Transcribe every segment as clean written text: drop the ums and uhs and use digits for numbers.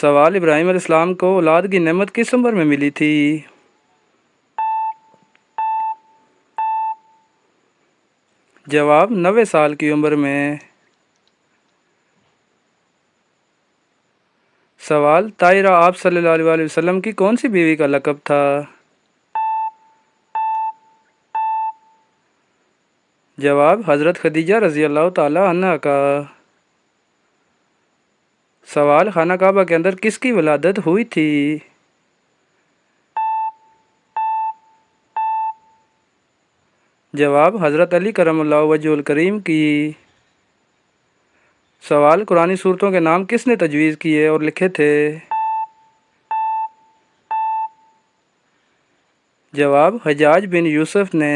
سوال: ابراہیم علیہ السلام کو اولاد کی نعمت کس عمر میں ملی تھی؟ جواب: 90 سال کی عمر میں۔ سوال: طاہرہ آپ صلی اللہ علیہ وسلم کی کون سی بیوی کا لقب تھا؟ جواب: حضرت خدیجہ رضی اللہ تعالی عنہا کا۔ سوال: خانہ کعبہ کے اندر کس کی ولادت ہوئی تھی؟ جواب: حضرت علی کرم اللہ وجہ الکریم کی۔ سوال: قرآنی سورتوں کے نام کس نے تجویز کیے اور لکھے تھے؟ جواب: حجاج بن یوسف نے۔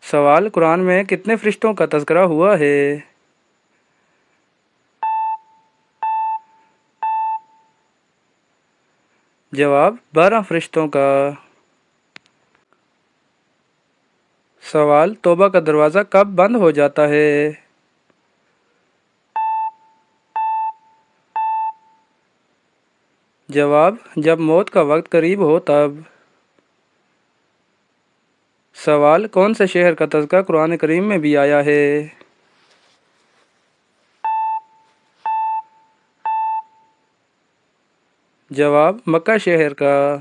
سوال: قرآن میں کتنے فرشتوں کا تذکرہ ہوا ہے؟ جواب: 12 فرشتوں کا۔ سوال: توبہ کا دروازہ کب بند ہو جاتا ہے؟ جواب: جب موت کا وقت قریب ہو تب۔ سوال: کون سے شہر کا تذکرہ قرآن کریم میں بھی آیا ہے؟ جواب: مکہ شہر کا۔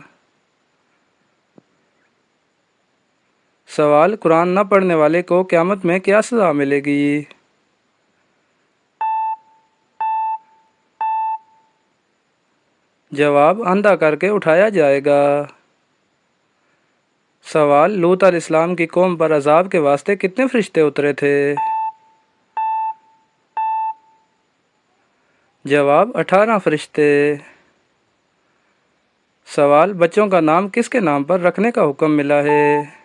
سوال: قرآن نہ پڑھنے والے کو قیامت میں کیا سزا ملے گی؟ جواب: اندھا کر کے اٹھایا جائے گا۔ سوال: لوط علیہ السلام کی قوم پر عذاب کے واسطے کتنے فرشتے اترے تھے؟ جواب: 18 فرشتے۔ سوال: بچوں کا نام کس کے نام پر رکھنے کا حکم ملا ہے؟